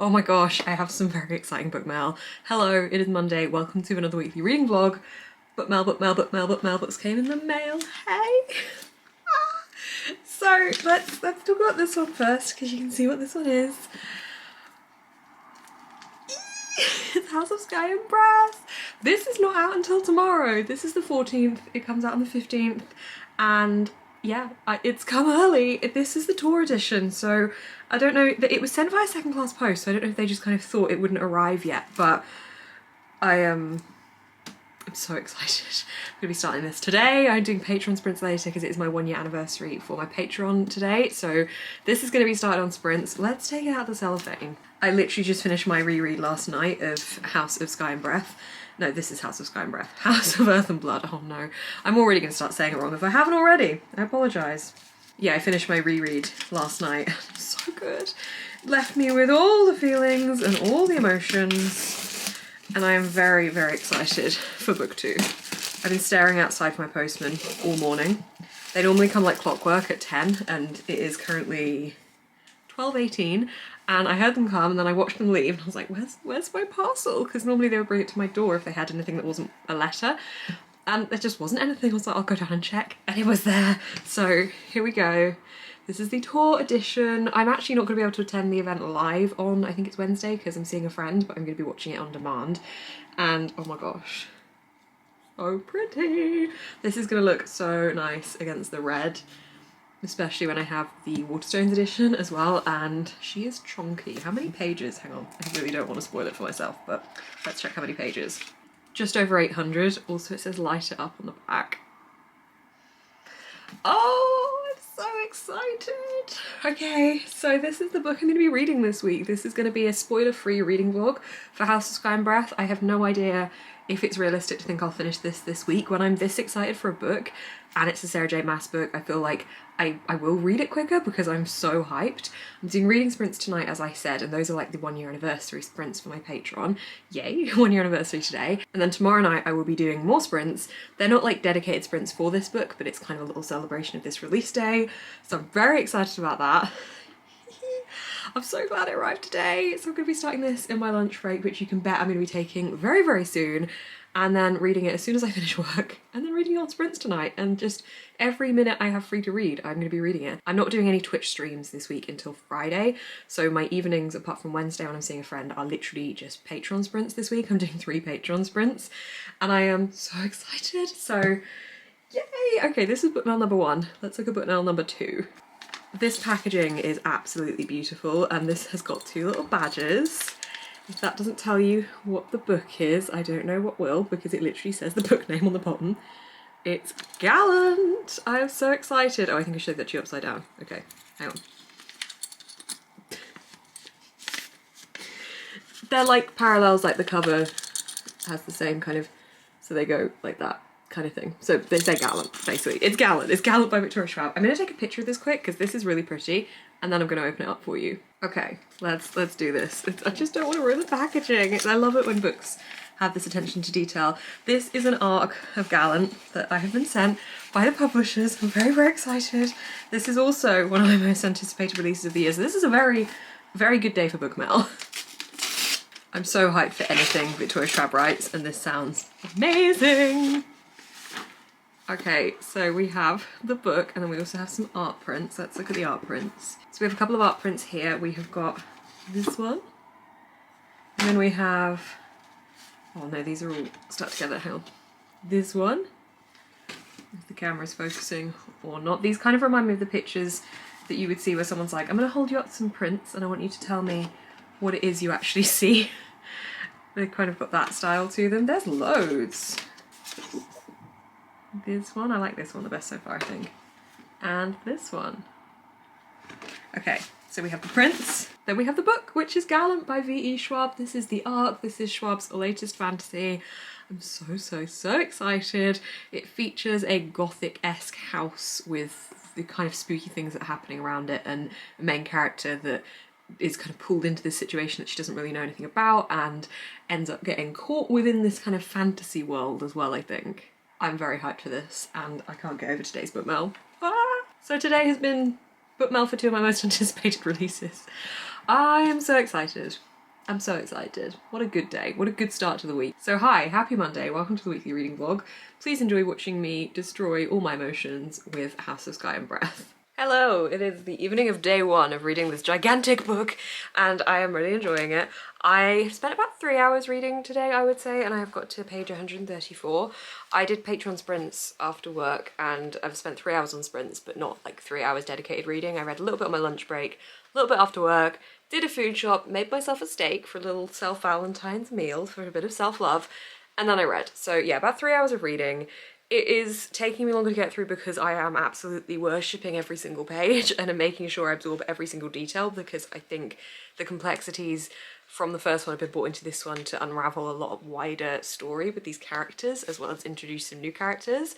Oh my gosh, I have some very exciting book mail. Hello, it is Monday. Welcome to another weekly reading vlog. Book mail, books came in the mail. Hey! So let's talk about this one first because you can see what this one is. It's House of Sky and Brass. This is not out until tomorrow. This is the 14th. It comes out on the 15th, and yeah, it's come early. This is the tour edition, so I don't know. It was sent via second class post, so I don't know if they just kind of thought it wouldn't arrive yet, but I'm so excited. I'm gonna be starting this today. I'm doing Patreon sprints later because it is my 1 year anniversary for my Patreon today, so this is gonna be started on sprints. Let's take it out of the cellophane. I literally just finished my reread last night of House of Sky and Breath. No, this is House of Sky and Breath. House of Earth and Blood. Oh no. I'm already going to start saying it wrong if I haven't already. I apologise. Yeah, I finished my reread last night. So good. Left me with all the feelings and all the emotions. And I am very, very excited for book 2. I've been staring outside for my postman all morning. They normally come like clockwork at 10 and it is currently 12:18. And I heard them come and then I watched them leave and I was like, where's my parcel? Because normally they would bring it to my door if they had anything that wasn't a letter. And there just wasn't anything. I was like, I'll go down and check. And it was there. So here we go. This is the tour edition. I'm actually not going to be able to attend the event live on, I think it's Wednesday, because I'm seeing a friend, but I'm going to be watching it on demand. And oh my gosh, so pretty. This is going to look so nice against the red. Especially when I have the WATERSTONES edition as well, and she is chunky. How many pages? Hang on, I really don't want to spoil it for myself, but let's check how many pages. Just over 800. Also it says light it up on the back. Oh, I'm so excited. Okay, so this is the book I'm going to be reading this week. This is going to be a spoiler-free reading vlog for House of Sky and Breath. I have no idea if it's realistic to think I'll finish this week. When I'm this excited for a book and it's a Sarah J Maas book, I feel like I will read it quicker because I'm so hyped. I'm doing reading sprints tonight, as I said, and those are like the 1 year anniversary sprints for my Patreon. Yay, 1 year anniversary today. And then tomorrow night I will be doing more sprints. They're not like dedicated sprints for this book, but it's kind of a little celebration of this release day. So I'm very excited about that. I'm so glad it arrived today. So I'm going to be starting this in my lunch break, which you can bet I'm going to be taking very, very soon. And then reading it as soon as I finish work, and then reading it on sprints tonight, and just every minute I have free to read, I'm going to be reading it. I'm not doing any Twitch streams this week until Friday, so my evenings, apart from Wednesday when I'm seeing a friend, are literally just Patreon sprints this week. I'm doing 3 Patreon sprints, and I am so excited, so yay! Okay, this is book mail number 1. Let's look at book mail number 2. This packaging is absolutely beautiful, and this has got 2 little badges. If that doesn't tell you what the book is, I don't know what will, because it literally says the book name on the bottom. It's Gallant! I am so excited. Oh, I think I showed that to you upside down. Okay, hang on. They're like parallels, like the cover has the same kind of, so they go like that kind of thing. So they say Gallant, basically. It's Gallant. It's Gallant by Victoria Schwab. I'm going to take a picture of this quick because this is really pretty, and then I'm going to open it up for you. Okay, let's do this. I just don't want to ruin the packaging. I love it when books have this attention to detail. This is an arc of Gallant that I have been sent by the publishers. I'm very, very excited. This is also one of my most anticipated releases of the year, so this is a very, very good day for book mail. I'm so hyped for anything Victoria Schwab writes, and this sounds amazing. Okay, so we have the book, and then we also have some art prints. Let's look at the art prints. So we have a couple of art prints here. We have got this one, and then we have, oh no, these are all stuck together, hang on. This one, if the camera's focusing or not. These kind of remind me of the pictures that you would see where someone's like, I'm gonna hold you up some prints and I want you to tell me what it is you actually see. They've kind of got that style to them. There's loads. This one, I like this one the best so far, I think. And this one. Okay, so we have the prints. Then we have the book, which is Gallant by V.E. Schwab. This is the arc. This is Schwab's latest fantasy. I'm so excited. It features a gothic-esque house with the kind of spooky things that are happening around it, and a main character that is kind of pulled into this situation that she doesn't really know anything about and ends up getting caught within this kind of fantasy world as well, I think. I'm very hyped for this, and I can't get over today's book mail. So today has been book mail for 2 of my most anticipated releases. I am so excited. I'm so excited. What a good day. What a good start to the week. So hi, happy Monday. Welcome to the weekly reading vlog. Please enjoy watching me destroy all my emotions with House of Sky and Breath. Hello, it is the evening of day one of reading this gigantic book and I am really enjoying it. I spent about 3 hours reading today, I would say, and I have got to page 134. I did Patreon sprints after work and I've spent 3 hours on sprints, but not like 3 hours dedicated reading. I read a little bit on my lunch break, a little bit after work, did a food shop, made myself a steak for a little self-Valentine's meal for a bit of self-love, and then I read. So yeah, about 3 hours of reading. It is taking me longer to get through because I am absolutely worshipping every single page and I'm making sure I absorb every single detail, because I think the complexities from the first one have been brought into this one to unravel a lot of wider story with these characters, as well as introduce some new characters.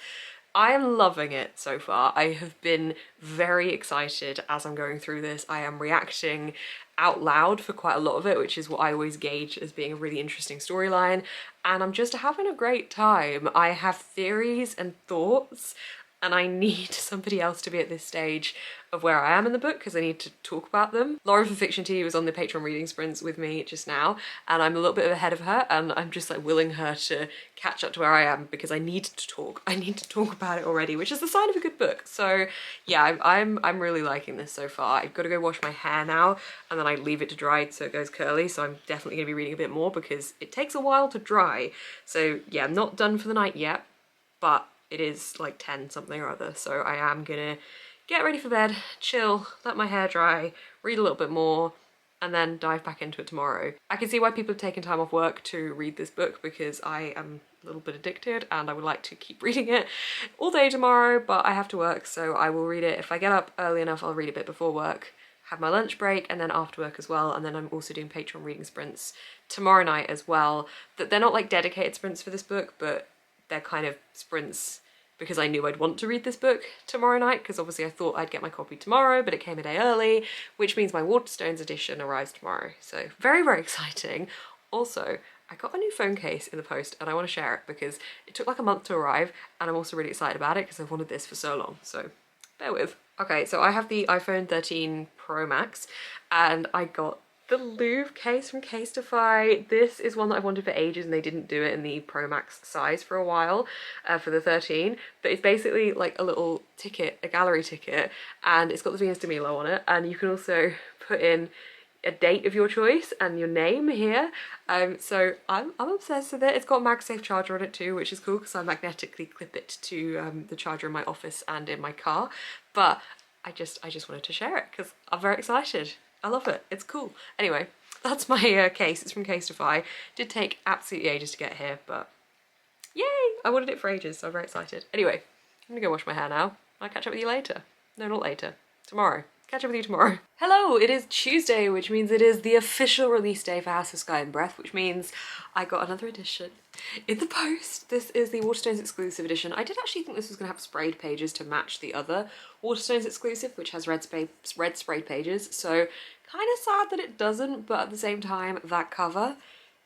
I am loving it so far. I have been very excited as I'm going through this. I am reacting out loud for quite a lot of it, which is what I always gauge as being a really interesting storyline, and I'm just having a great time. I have theories and thoughts and I need somebody else to be at this stage of where I am in the book because I need to talk about them. Laura from Fiction Tea was on the Patreon reading sprints with me just now and I'm a little bit ahead of her and I'm just like willing her to catch up to where I am because I need to talk. I need to talk about it already, which is the sign of a good book. So yeah, I'm really liking this so far. I've got to go wash my hair now and then I leave it to dry so it goes curly, so I'm definitely going to be reading a bit more because it takes a while to dry. So yeah, I'm not done for the night yet, but it is like 10 something or other, so I am gonna get ready for bed, chill, let my hair dry, read a little bit more, and then dive back into it tomorrow. I can see why people have taken time off work to read this book because I am a little bit addicted and I would like to keep reading it all day tomorrow, but I have to work, so I will read it. If I get up early enough, I'll read a bit before work, have my lunch break, and then after work as well. And then I'm also doing Patreon reading sprints tomorrow night as well. That they're not like dedicated sprints for this book, but they're kind of sprints because I knew I'd want to read this book tomorrow night, because obviously I thought I'd get my copy tomorrow, but it came a day early, which means my Waterstones edition arrives tomorrow. So very, very exciting. Also, I got a new phone case in the post and I want to share it because it took like a month to arrive and I'm also really excited about it because I've wanted this for so long, so bear with. Okay, so I have the iPhone 13 Pro Max and I got the Louvre case from Casetify. This is one that I've wanted for ages and they didn't do it in the Pro Max size for a while for the 13, but it's basically like a little ticket, a gallery ticket, and it's got the Venus de Milo on it, and you can also put in a date of your choice and your name here. So I'm obsessed with it. It's got a MagSafe charger on it too, which is cool because I magnetically clip it to the charger in my office and in my car, but I just wanted to share it because I'm very excited. I love it. It's cool. Anyway, that's my case. It's from Casetify. Did take absolutely ages to get here, but yay! I wanted it for ages, so I'm very excited. Anyway, I'm gonna go wash my hair now. I'll catch up with you later. No, not later. Tomorrow. Catch up with you tomorrow. Hello, it is Tuesday, which means it is the official release day for House of Sky and Breath, which means I got another edition in the post. This is the Waterstones exclusive edition. I did actually think this was gonna have sprayed pages to match the other Waterstones exclusive, which has red sprayed pages, so kind of sad that it doesn't, but at the same time, that cover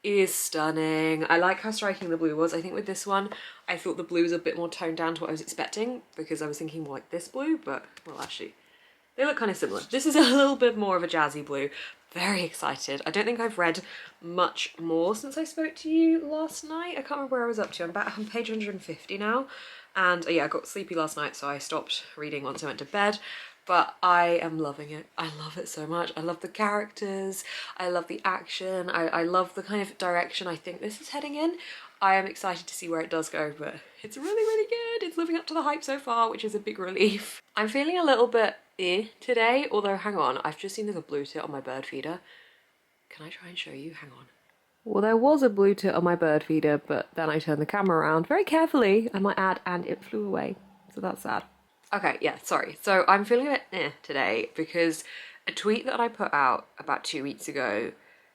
is stunning. I like how striking the blue was. I think with this one, I thought the blue was a bit more toned down to what I was expecting because I was thinking more like this blue, but well, actually, they look kind of similar. This is a little bit more of a jazzy blue. Very excited. I don't think I've read much more since I spoke to you last night. I can't remember where I was up to. I'm about on page 150 now. And yeah, I got sleepy last night, so I stopped reading once I went to bed. But I am loving it. I love it so much. I love the characters. I love the action. I love the kind of direction I think this is heading in. I am excited to see where it does go, but it's really, really good. It's living up to the hype so far, which is a big relief. I'm feeling a little bit today, although hang on, I've just seen there's a blue tit on my bird feeder. Can I try and show you? Hang on. Well, there was a blue tit on my bird feeder, but then I turned the camera around very carefully, I might add, and it flew away. So that's sad. Okay, yeah, sorry. So I'm feeling a bit today because a tweet that I put out about 2 weeks ago,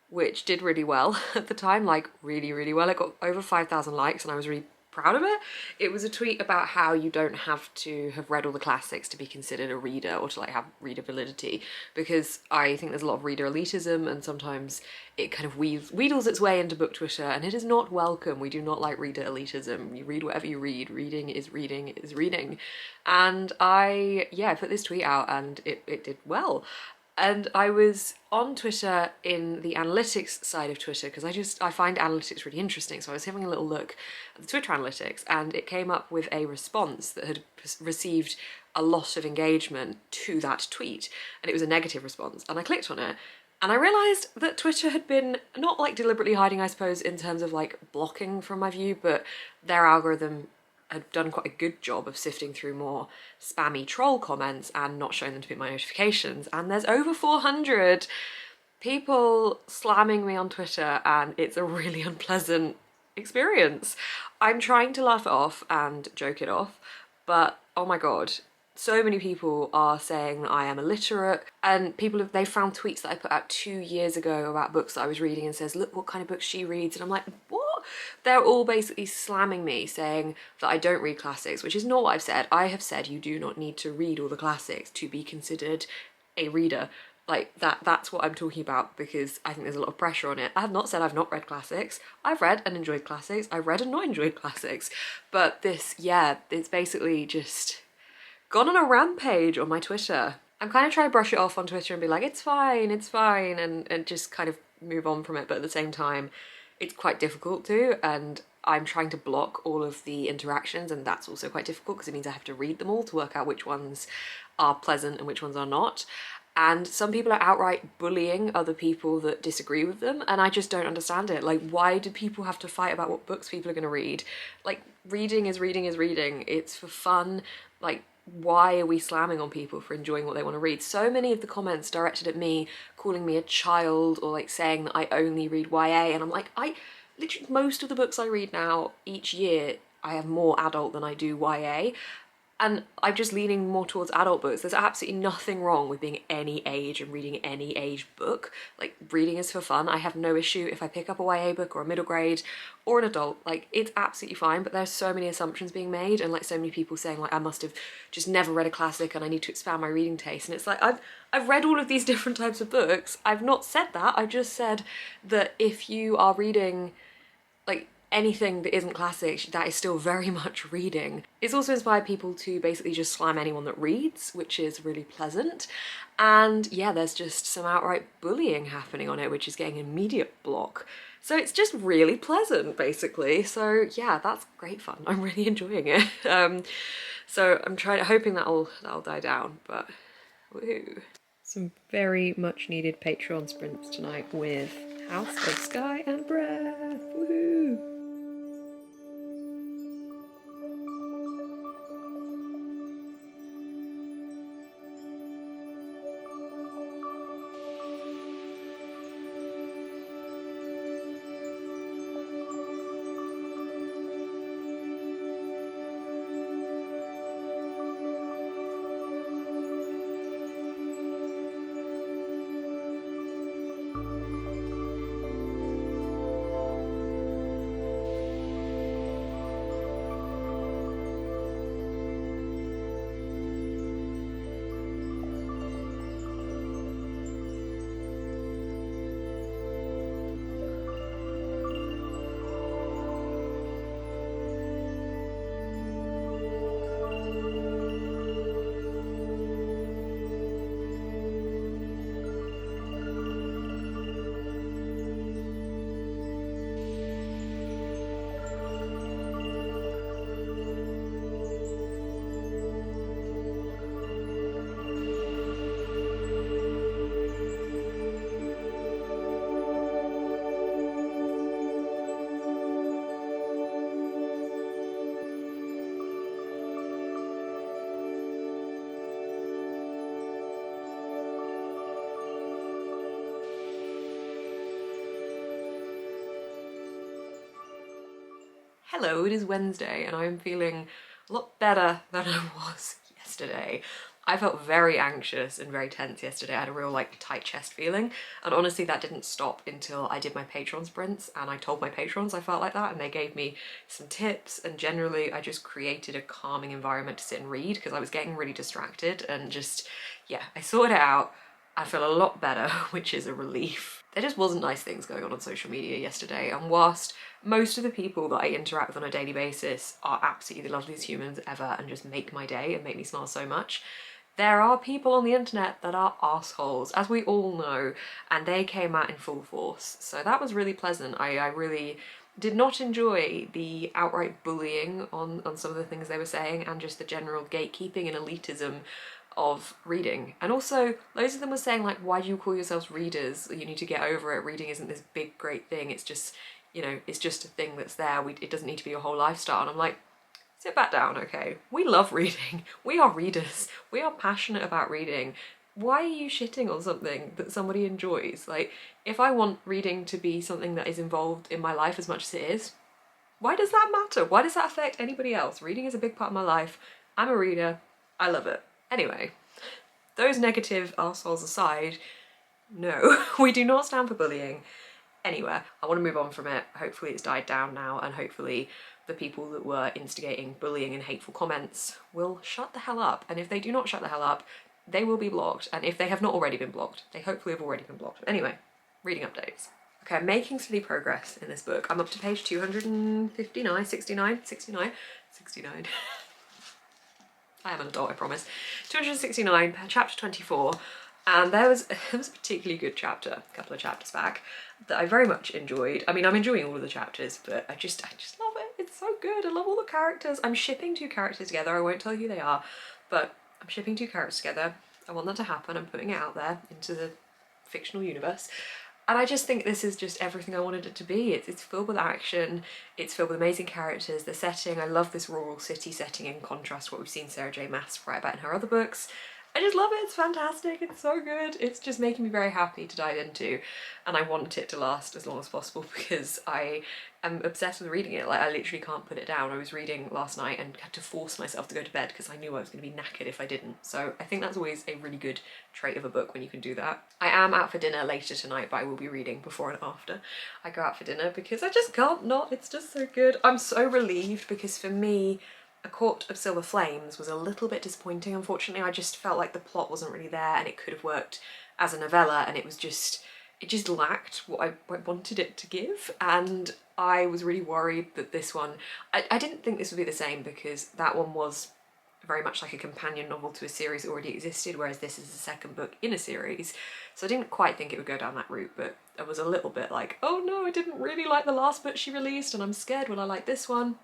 which did really well at the time, like really, really well. It got over 5,000 likes and I was really proud of it. It was a tweet about how you don't have to have read all the classics to be considered a reader or to like have reader validity, because I think there's a lot of reader elitism and sometimes it kind of wheedles its way into book Twitter and it is not welcome. We do not like reader elitism. You read whatever you read. Reading is reading is reading. And I put this tweet out and it did well. And I was on Twitter in the analytics side of Twitter because I find analytics really interesting. So I was having a little look at the Twitter analytics and it came up with a response that had received a lot of engagement to that tweet. And it was a negative response. And I clicked on it and I realised that Twitter had been not like deliberately hiding, I suppose, in terms of like blocking from my view, but their algorithm had done quite a good job of sifting through more spammy troll comments and not showing them to be my notifications. And there's over 400 people slamming me on Twitter and it's a really unpleasant experience. I'm trying to laugh it off and joke it off, but oh my god, so many people are saying that I am illiterate, and they found tweets that I put out 2 years ago about books that I was reading and says, look what kind of books she reads, and I'm like, what? They're all basically slamming me, saying that I don't read classics, which is not what I've said. I have said you do not need to read all the classics to be considered a reader. Like that's what I'm talking about, because I think there's a lot of pressure on it. I have not said I've not read classics. I've read and enjoyed classics. I've read and not enjoyed classics. But this, yeah, it's basically just gone on a rampage on my Twitter. I'm kind of trying to brush it off on Twitter and be like, it's fine, and just kind of move on from it. But at the same time, it's quite difficult to, and I'm trying to block all of the interactions, and that's also quite difficult because it means I have to read them all to work out which ones are pleasant and which ones are not. And some people are outright bullying other people that disagree with them, and I just don't understand it. Like, why do people have to fight about what books people are going to read? Like, reading is reading is reading. It's for fun. Like, why are we slamming on people for enjoying what they want to read? So many of the comments directed at me, calling me a child, or like saying that I only read YA, and I'm like, literally most of the books I read now, each year, I have more adult than I do YA. And I'm just leaning more towards adult books. There's absolutely nothing wrong with being any age and reading any age book. Like, reading is for fun. I have no issue if I pick up a YA book or a middle grade or an adult. Like, it's absolutely fine, but there's so many assumptions being made, and like so many people saying like I must have just never read a classic and I need to expand my reading taste. And it's like, I've read all of these different types of books. I've not said that. I just said that if you are reading like anything that isn't classic, that is still very much reading. It's also inspired people to basically just slam anyone that reads, which is really pleasant. And yeah, there's just some outright bullying happening on it, which is getting an immediate block. So it's just really pleasant, basically. So yeah, that's great fun. I'm really enjoying it. So I'm hoping that'll die down, but woohoo. Some very much needed Patreon sprints tonight with House of Sky and Breath. Woohoo! Hello, it is Wednesday and I'm feeling a lot better than I was yesterday. I felt very anxious and very tense yesterday. I had a real like tight chest feeling, and honestly that didn't stop until I did my Patreon sprints and I told my patrons I felt like that, and they gave me some tips, and generally I just created a calming environment to sit and read because I was getting really distracted, and just, yeah, I sorted it out. I feel a lot better, which is a relief. There just wasn't nice things going on social media yesterday, and whilst most of the people that I interact with on a daily basis are absolutely the loveliest humans ever and just make my day and make me smile so much, There are people on the internet that are assholes, as we all know, and they came out in full force. So that was really pleasant. I really did not enjoy the outright bullying on some of the things they were saying, and just the general gatekeeping and elitism of reading. And also, loads of them were saying, like, why do you call yourselves readers? You need to get over it. Reading isn't this big, great thing. It's just, you know, it's just a thing that's there. It doesn't need to be your whole lifestyle. And I'm like, sit back down, okay? We love reading. We are readers. We are passionate about reading. Why are you shitting on something that somebody enjoys? Like, if I want reading to be something that is involved in my life as much as it is, why does that matter? Why does that affect anybody else? Reading is a big part of my life. I'm a reader. I love it. Anyway, those negative arseholes aside, no, we do not stand for bullying anywhere. I want to move on from it. Hopefully it's died down now, and hopefully the people that were instigating bullying and hateful comments will shut the hell up. And if they do not shut the hell up, they will be blocked. And if they have not already been blocked, they hopefully have already been blocked. Anyway, reading updates. Okay, I'm making steady progress in this book. I'm up to page 259, 69. I am an adult, I promise. 269, chapter 24. And there was a particularly good chapter, a couple of chapters back, that I very much enjoyed. I mean, I'm enjoying all of the chapters, but I just love it. It's so good. I love all the characters. I'm shipping two characters together. I won't tell you who they are, but I'm shipping two characters together. I want that to happen. I'm putting it out there into the fictional universe. And I just think this is just everything I wanted it to be. It's filled with action, it's filled with amazing characters, the setting. I love this rural city setting in contrast to what we've seen Sarah J Maas write about in her other books. I just love it, it's fantastic, it's so good. It's just making me very happy to dive into, and I want it to last as long as possible because I am obsessed with reading it. Like, I literally can't put it down. I was reading last night and had to force myself to go to bed because I knew I was going to be knackered if I didn't. So I think that's always a really good trait of a book when you can do that. I am out for dinner later tonight, but I will be reading before and after I go out for dinner because I just can't not. It's just so good. I'm so relieved because for me, A Court of Silver Flames was a little bit disappointing, unfortunately. I just felt like the plot wasn't really there and it could have worked as a novella, and it just lacked what I wanted it to give. And I was really worried that this one, I didn't think this would be the same because that one was very much like a companion novel to a series that already existed, whereas this is the second book in a series. So I didn't quite think it would go down that route, but I was a little bit like, oh no, I didn't really like the last book she released and I'm scared will I like this one.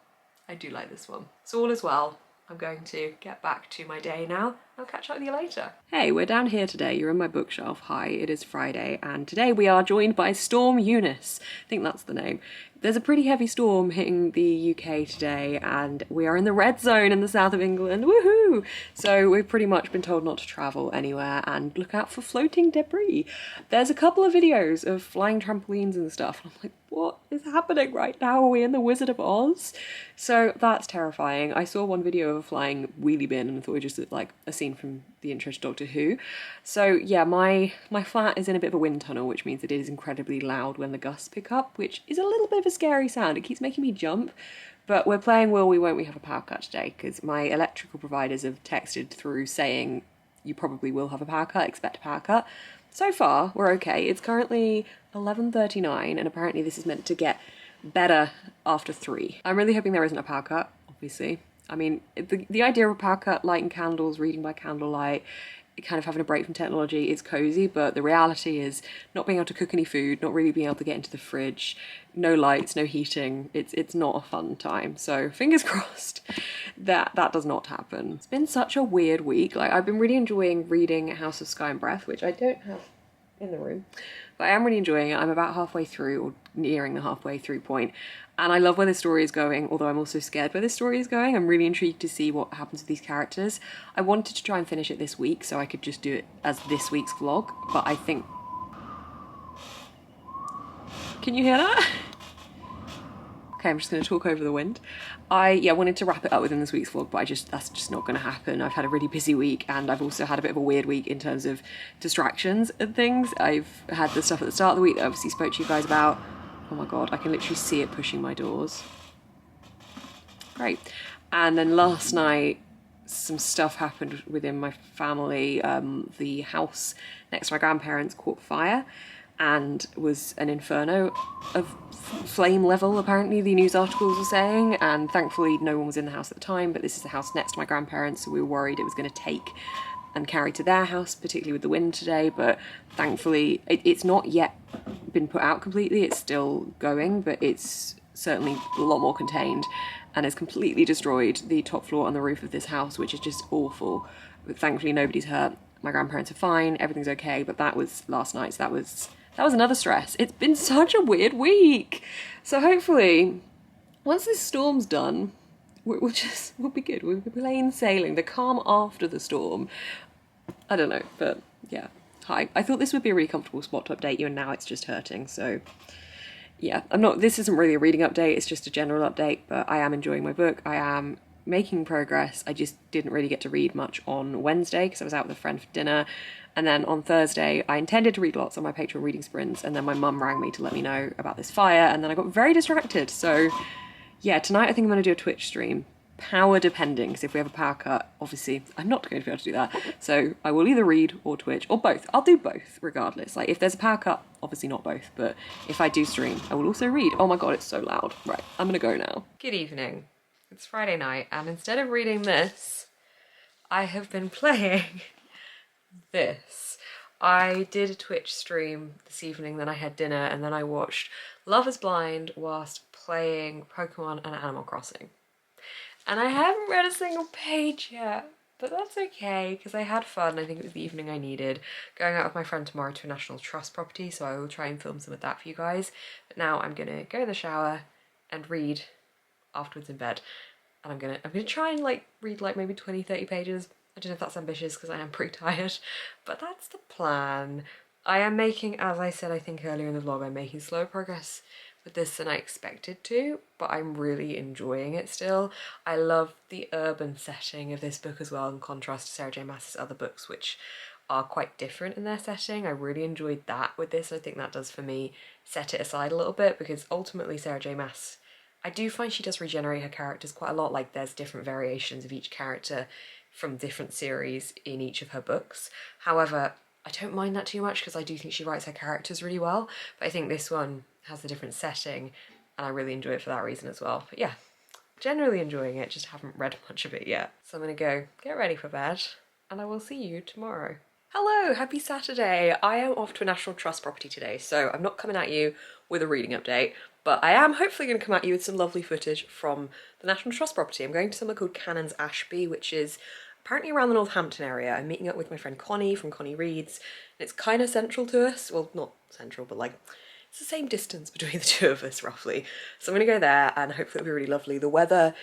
I do like this one. So all is well. I'm going to get back to my day now. I'll catch up with you later. Hey, we're down here today. You're in my bookshelf. Hi, it is Friday, and today we are joined by Storm Eunice. I think that's the name. There's a pretty heavy storm hitting the UK today, and we are in the red zone in the south of England. Woohoo! So we've pretty much been told not to travel anywhere and look out for floating debris. There's a couple of videos of flying trampolines and stuff. I'm like, what is happening right now? Are we in the Wizard of Oz? So that's terrifying. I saw one video of a flying wheelie bin and I thought it was just like a scene from the intro to Doctor Who. So yeah, my flat is in a bit of a wind tunnel, which means that it is incredibly loud when the gusts pick up, which is a little bit of a scary sound. It keeps making me jump, but we're playing Will We Won't We have a power cut today because my electrical providers have texted through saying you probably will have a power cut, expect a power cut. So far, we're okay. It's currently 11:39 and apparently this is meant to get better after 3. I'm really hoping there isn't a power cut, obviously. I mean, the idea of a power cut, lighting candles, reading by candlelight, kind of having a break from technology is cozy, but the reality is not being able to cook any food, not really being able to get into the fridge, no lights, no heating. It's not a fun time. So fingers crossed that does not happen. It's been such a weird week. Like, I've been really enjoying reading House of Sky and Breath, which I don't have in the room, but I am really enjoying it. I'm about halfway through, or nearing the halfway through point, and I love where this story is going, although I'm also scared where this story is going. I'm really intrigued to see what happens with these characters. I wanted to try and finish it this week so I could just do it as this week's vlog, but I think... Can you hear that? Okay, I'm just going to talk over the wind. I wanted to wrap it up within this week's vlog, but that's just not going to happen. I've had a really busy week and I've also had a bit of a weird week in terms of distractions and things. I've had the stuff at the start of the week that I obviously spoke to you guys about. Oh my god, I can literally see it pushing my doors. Great. And then last night, some stuff happened within my family. The house next to my grandparents caught fire and was an inferno of flame level, apparently the news articles were saying, and thankfully no one was in the house at the time, but this is the house next to my grandparents, so we were worried it was going to take and carry to their house, particularly with the wind today, but thankfully it's not yet been put out completely. It's still going, but it's certainly a lot more contained, and has completely destroyed the top floor and the roof of this house, which is just awful. But thankfully nobody's hurt. My grandparents are fine, everything's okay, but that was last night, so that was another stress. It's been such a weird week. So hopefully, once this storm's done, we'll be good. We'll be plain sailing, the calm after the storm. I don't know, but yeah. Hi, I thought this would be a really comfortable spot to update you, and now it's just hurting, so yeah. This isn't really a reading update, it's just a general update, but I am enjoying my book. I am making progress. I just didn't really get to read much on Wednesday because I was out with a friend for dinner, and then on Thursday I intended to read lots on my Patreon reading sprints, and then my mum rang me to let me know about this fire, and then I got very distracted. So yeah, tonight I think I'm going to do a Twitch stream, power depending, because if we have a power cut, obviously I'm not going to be able to do that, so I will either read or Twitch or both. I'll do both regardless. Like if there's a power cut, obviously not both, but if I do stream I will also read. Oh my god, it's so loud. Right, I'm gonna go now. Good evening. It's Friday night, and instead of reading this, I have been playing this. I did a Twitch stream this evening, then I had dinner, and then I watched Love is Blind whilst playing Pokemon and Animal Crossing. And I haven't read a single page yet, but that's okay, because I had fun. I think it was the evening I needed. Going out with my friend tomorrow to a National Trust property, so I will try and film some of that for you guys. But now I'm gonna go in the shower and read afterwards in bed, and I'm gonna try and like read like maybe 20-30 pages. I don't know if that's ambitious because I am pretty tired, but that's the plan. I am making, as I said I think earlier in the vlog, I'm making slower progress with this than I expected to, but I'm really enjoying it still. I love the urban setting of this book as well, in contrast to Sarah J Maas's other books, which are quite different in their setting. I really enjoyed that with this. I think that does for me set it aside a little bit, because ultimately Sarah J Maas, I do find she does regenerate her characters quite a lot. Like there's different variations of each character from different series in each of her books. However, I don't mind that too much because I do think she writes her characters really well, but I think this one has a different setting and I really enjoy it for that reason as well. But yeah, generally enjoying it, just haven't read much of it yet. So I'm gonna go get ready for bed and I will see you tomorrow. Hello, happy Saturday. I am off to a National Trust property today, so I'm not coming at you with a reading update, but I am hopefully going to come at you with some lovely footage from the National Trust property. I'm going to somewhere called Cannons Ashby, which is apparently around the Northampton area. I'm meeting up with my friend Connie from Connie Reads. It's kind of central to us. Well, not central, but like it's the same distance between the two of us roughly. So I'm going to go there and hopefully it'll be really lovely. The weather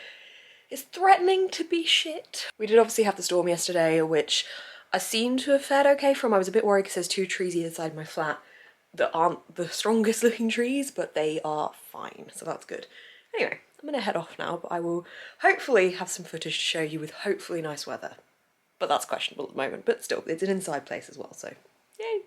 is threatening to be shit. We did obviously have the storm yesterday, which I seem to have fared okay from. I was a bit worried because there's two trees either side of my flat that aren't the strongest looking trees, but they are fine, so that's good. Anyway, I'm gonna head off now, but I will hopefully have some footage to show you with hopefully nice weather. But that's questionable at the moment, but still, it's an inside place as well, so yay.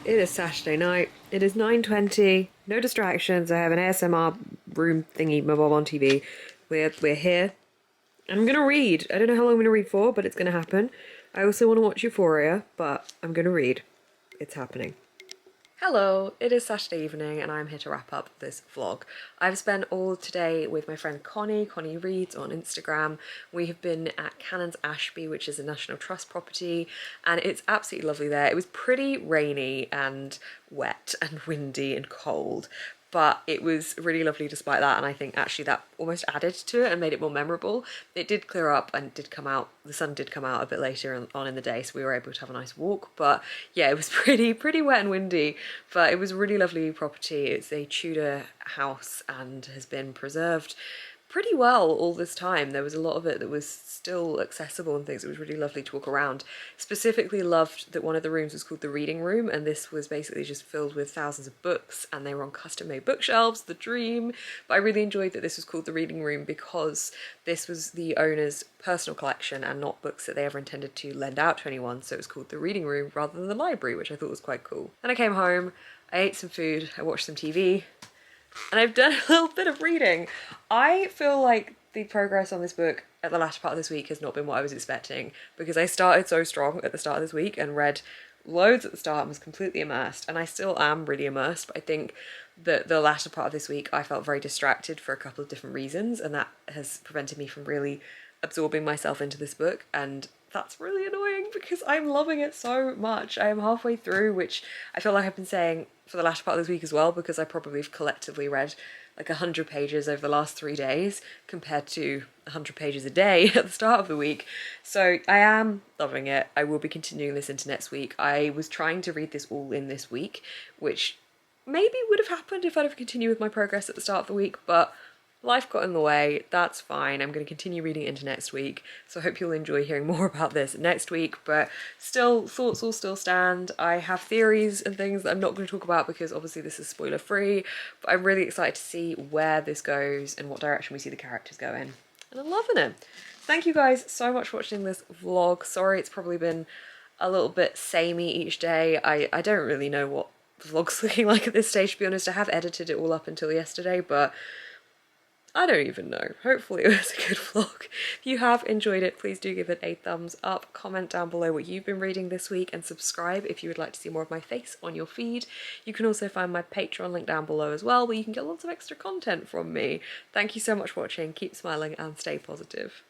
It is Saturday night. It is 9:20. No distractions. I have an ASMR room thingy mob on TV. We're here. I'm gonna read. I don't know how long I'm gonna read for, but it's gonna happen. I also want to watch Euphoria, but I'm gonna read. It's happening. Hello, it is Saturday evening and I'm here to wrap up this vlog. I've spent all today with my friend Connie Reads on Instagram. We have been at Cannons Ashby, which is a National Trust property, and it's absolutely lovely there. It was pretty rainy and wet and windy and cold, but it was really lovely despite that, and I think actually that almost added to it and made it more memorable. It did clear up and did come out, the sun did come out a bit later on in the day, so we were able to have a nice walk, but yeah, it was pretty wet and windy, but it was a really lovely property. It's a Tudor house and has been preserved pretty well all this time. There was a lot of it that was still accessible and things. It was really lovely to walk around. Specifically loved that one of the rooms was called the reading room, and this was basically just filled with thousands of books and they were on custom made bookshelves, the dream. But I really enjoyed that this was called the reading room because this was the owner's personal collection and not books that they ever intended to lend out to anyone, so it was called the reading room rather than the library, which I thought was quite cool. Then I came home, I ate some food, I watched some TV, and I've done a little bit of reading. I feel like the progress on this book at the latter part of this week has not been what I was expecting, because I started so strong at the start of this week and read loads at the start and was completely immersed, and I still am really immersed, but I think that the latter part of this week I felt very distracted for a couple of different reasons, and that has prevented me from really absorbing myself into this book, and that's really annoying because I'm loving it so much. I am halfway through, which I feel like I've been saying for the latter part of this week as well, because I probably have collectively read like 100 pages over the last 3 days compared to 100 pages a day at the start of the week. So I am loving it. I will be continuing this into next week. I was trying to read this all in this week, which maybe would have happened if I'd have continued with my progress at the start of the week, but life got in the way. That's fine. I'm going to continue reading it into next week, so I hope you'll enjoy hearing more about this next week, but still, thoughts will still stand. I have theories and things that I'm not going to talk about because obviously this is spoiler free, but I'm really excited to see where this goes and what direction we see the characters go in, and I'm loving it. Thank you guys so much for watching this vlog. Sorry it's probably been a little bit samey each day. I don't really know what the vlog's looking like at this stage, to be honest. I have edited it all up until yesterday, but I don't even know. Hopefully it was a good vlog. If you have enjoyed it, please do give it a thumbs up, comment down below what you've been reading this week, and subscribe if you would like to see more of my face on your feed. You can also find my Patreon link down below as well, where you can get lots of extra content from me. Thank you so much for watching, keep smiling and stay positive.